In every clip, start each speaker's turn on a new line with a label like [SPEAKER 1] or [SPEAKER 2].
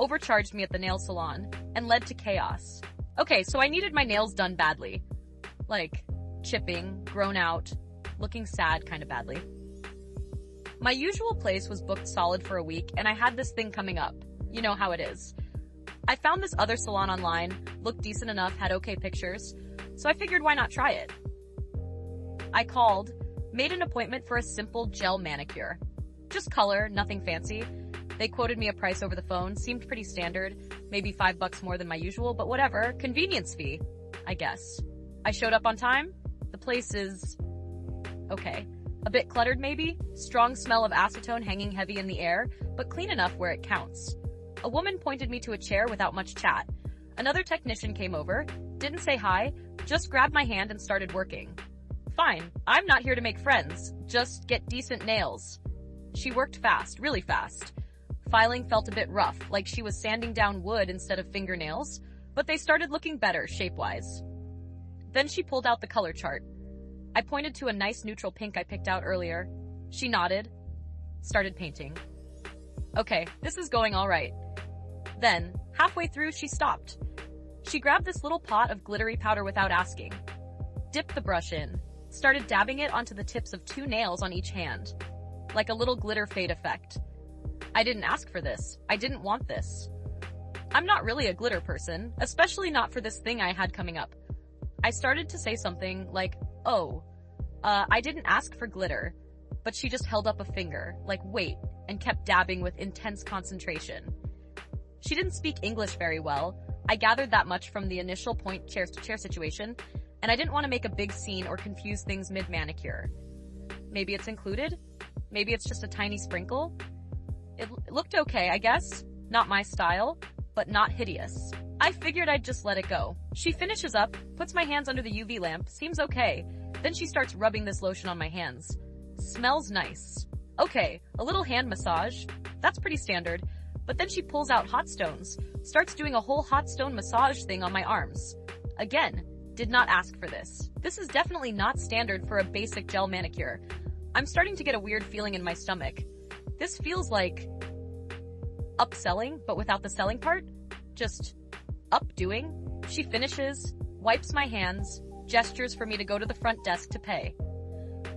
[SPEAKER 1] overcharged me at the nail salon and led to chaos. Okay, so I needed my nails done badly. Like, chipping, grown out, looking sad kind of badly. My usual place was booked solid for a week, and I had this thing coming up. You know how it is. I found this other salon online, looked decent enough, had okay pictures, so I figured why not try it. I called, made an appointment for a simple gel manicure. Just color, nothing fancy. They quoted me a price over the phone, seemed pretty standard, maybe $5 more than my usual, but whatever, convenience fee, I guess. I showed up on time. The place is okay. A bit cluttered maybe, strong smell of acetone hanging heavy in the air, but clean enough where it counts. A woman pointed me to a chair without much chat. Another technician came over, didn't say hi, just grabbed my hand and started working. Fine, I'm not here to make friends, just get decent nails. She worked fast, really fast. Filing felt a bit rough, like she was sanding down wood instead of fingernails, but they started looking better shape-wise. Then she pulled out the color chart. I pointed to a nice neutral pink I picked out earlier. She nodded, started painting. Okay, this is going all right. Then, halfway through, she stopped. She grabbed this little pot of glittery powder without asking. Dipped the brush in, started dabbing it onto the tips of 2 nails on each hand, like a little glitter fade effect. I didn't ask for this. I didn't want this. I'm not really a glitter person, especially not for this thing I had coming up. I started to say something like, I didn't ask for glitter, but she just held up a finger, like wait, and kept dabbing with intense concentration. She didn't speak English very well. I gathered that much from the initial point chair situation, and I didn't want to make a big scene or confuse things mid-manicure. Maybe it's included? Maybe it's just a tiny sprinkle? It looked okay, I guess. Not my style, but not hideous. I figured I'd just let it go. She finishes up, puts my hands under the UV lamp, seems okay. Then she starts rubbing this lotion on my hands. Smells nice. Okay, a little hand massage. That's pretty standard. But then she pulls out hot stones, starts doing a whole hot stone massage thing on my arms. Again, did not ask for this. This is definitely not standard for a basic gel manicure. I'm starting to get a weird feeling in my stomach. This feels like upselling, but without the selling part. Just updoing. She finishes, wipes my hands, gestures for me to go to the front desk to pay.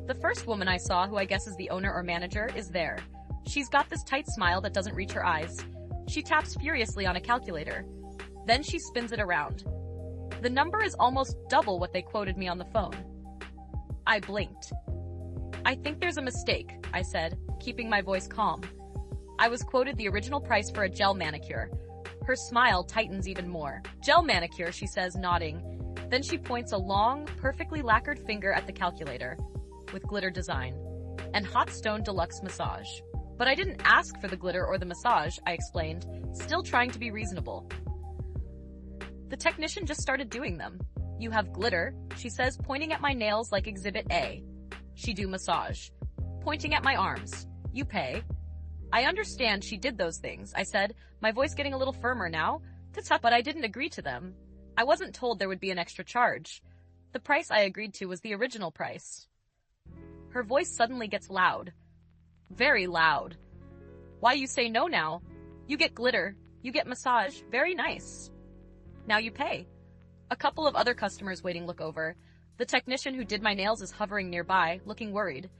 [SPEAKER 1] The first woman I saw, who I guess is the owner or manager, is there. She's got this tight smile that doesn't reach her eyes. She taps furiously on a calculator. Then she spins it around. The number is almost double what they quoted me on the phone. I blinked. I think there's a mistake, I said, keeping my voice calm. I was quoted the original price for a gel manicure. Her smile tightens even more. Gel manicure, she says, nodding. Then she points a long, perfectly lacquered finger at the calculator, with glitter design, and hot stone deluxe massage. But I didn't ask for the glitter or the massage, I explained, still trying to be reasonable. The technician just started doing them. You have glitter, she says, pointing at my nails like Exhibit A. She do massage. Pointing at my arms. You pay. I understand she did those things, I said, my voice getting a little firmer now. But I didn't agree to them. I wasn't told there would be an extra charge. The price I agreed to was the original price. Her voice suddenly gets loud. Very loud. Why you say no now? You get glitter. You get massage. Very nice. Now you pay. A couple of other customers waiting look over. The technician who did my nails is hovering nearby, looking worried.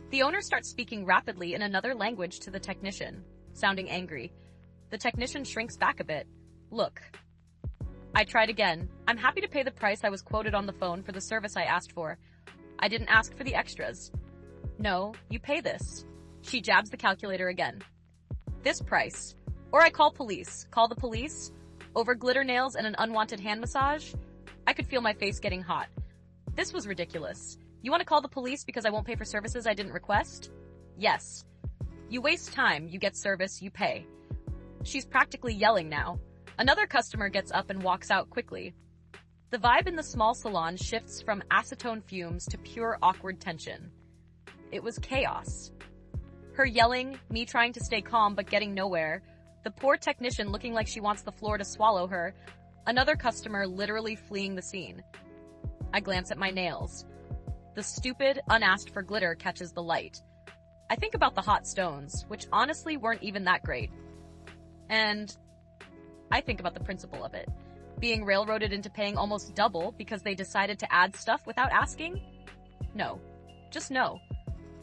[SPEAKER 1] The owner starts speaking rapidly in another language to the technician, sounding angry. The technician shrinks back a bit. Look. I tried again. I'm happy to pay the price I was quoted on the phone for the service I asked for. I didn't ask for the extras. No, you pay this. She jabs the calculator again. This price. Or I call police. Call the police? Over glitter nails and an unwanted hand massage? I could feel my face getting hot. This was ridiculous. You want to call the police because I won't pay for services I didn't request? Yes. You waste time, you get service, you pay. She's practically yelling now. Another customer gets up and walks out quickly. The vibe in the small salon shifts from acetone fumes to pure awkward tension. It was chaos. Her yelling, me trying to stay calm but getting nowhere, the poor technician looking like she wants the floor to swallow her, another customer literally fleeing the scene. I glance at my nails. The stupid, unasked for glitter catches the light. I think about the hot stones, which honestly weren't even that great. And I think about the principle of it. Being railroaded into paying almost double because they decided to add stuff without asking? No. Just no.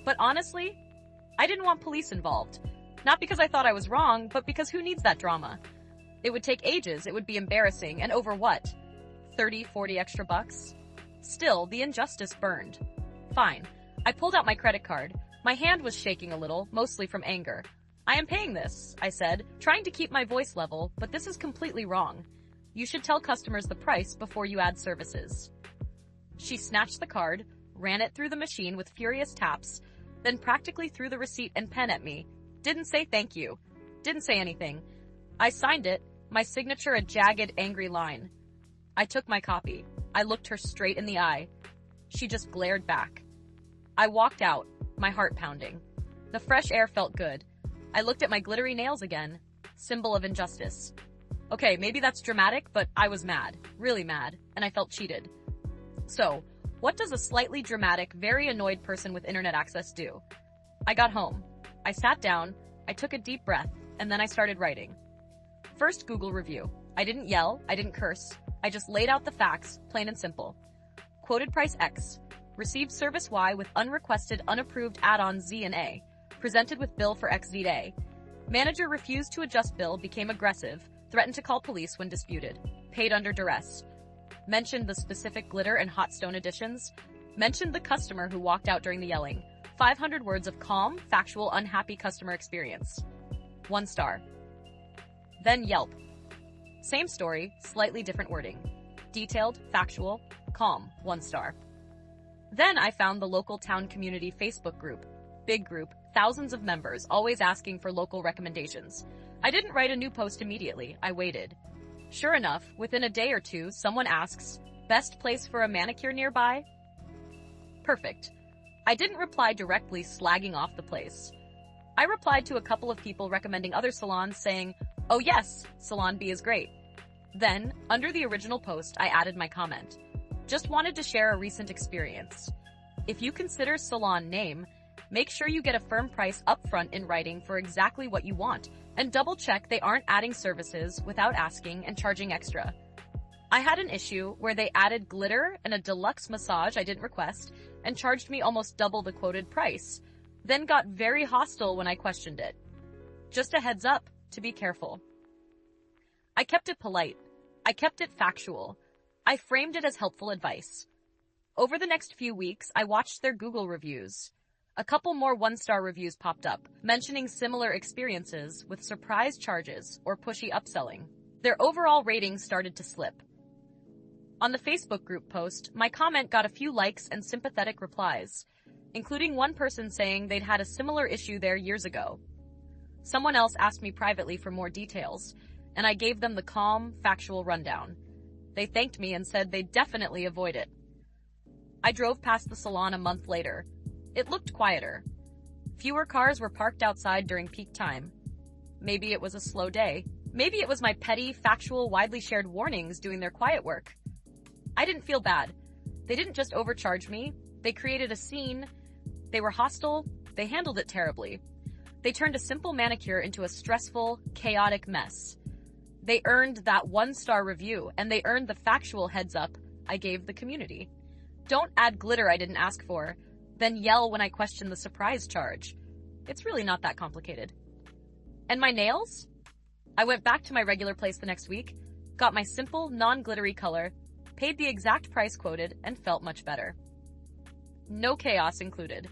[SPEAKER 1] But honestly, I didn't want police involved. Not because I thought I was wrong, but because who needs that drama? It would take ages, it would be embarrassing, and over what? 30, 40 extra bucks? Still, the injustice burned. Fine. I pulled out my credit card. My hand was shaking a little, mostly from anger. I am paying this, I said, trying to keep my voice level, but this is completely wrong. You should tell customers the price before you add services. She snatched the card, ran it through the machine with furious taps, then practically threw the receipt and pen at me. Didn't say thank you. Didn't say anything. I signed it, my signature a jagged, angry line. I took my copy. I looked her straight in the eye. She just glared back. I walked out, my heart pounding. The fresh air felt good. I looked at my glittery nails again. Symbol of injustice. Okay, maybe that's dramatic, but I was mad. Really mad. And I felt cheated. So, what does a slightly dramatic, very annoyed person with internet access do? I got home. I sat down, I took a deep breath, and then I started writing. First, Google review. I didn't yell, I didn't curse. I just laid out the facts, plain and simple. Quoted price X. Received service Y with unrequested, unapproved add-on Z and A. Presented with bill for XZ A. Manager refused to adjust bill, became aggressive, threatened to call police when disputed. Paid under duress. Mentioned the specific glitter and hot stone additions. Mentioned the customer who walked out during the yelling. 500 words of calm, factual, unhappy customer experience. 1 star. Then Yelp. Same story, slightly different wording. Detailed, factual, calm, 1 star. Then I found the local town community Facebook group. Big group, thousands of members, always asking for local recommendations. I didn't write a new post immediately, I waited. Sure enough, within a day or two, someone asks, best place for a manicure nearby? Perfect. I didn't reply directly slagging off the place. I replied to a couple of people recommending other salons saying, oh yes, Salon B is great. Then, under the original post, I added my comment. Just wanted to share a recent experience. If you consider salon name, make sure you get a firm price upfront in writing for exactly what you want, and double check they aren't adding services without asking and charging extra. I had an issue where they added glitter and a deluxe massage I didn't request and charged me almost double the quoted price, then got very hostile when I questioned it. Just a heads up to be careful. I kept it polite. I kept it factual. I framed it as helpful advice. Over the next few weeks, I watched their Google reviews. A couple more 1-star reviews popped up, mentioning similar experiences with surprise charges or pushy upselling. Their overall ratings started to slip. On the Facebook group post, my comment got a few likes and sympathetic replies, including one person saying they'd had a similar issue there years ago. Someone else asked me privately for more details, and I gave them the calm, factual rundown. They thanked me and said they'd definitely avoid it. I drove past the salon a month later. It looked quieter. Fewer cars were parked outside during peak time. Maybe it was a slow day. Maybe it was my petty, factual, widely shared warnings doing their quiet work. I didn't feel bad. They didn't just overcharge me. They created a scene. They were hostile. They handled it terribly. They turned a simple manicure into a stressful, chaotic mess. They earned that 1-star review, and they earned the factual heads up I gave the community. Don't add glitter I didn't ask for, then yell when I question the surprise charge. It's really not that complicated. And my nails? I went back to my regular place the next week, got my simple, non-glittery color, paid the exact price quoted, and felt much better. No chaos included.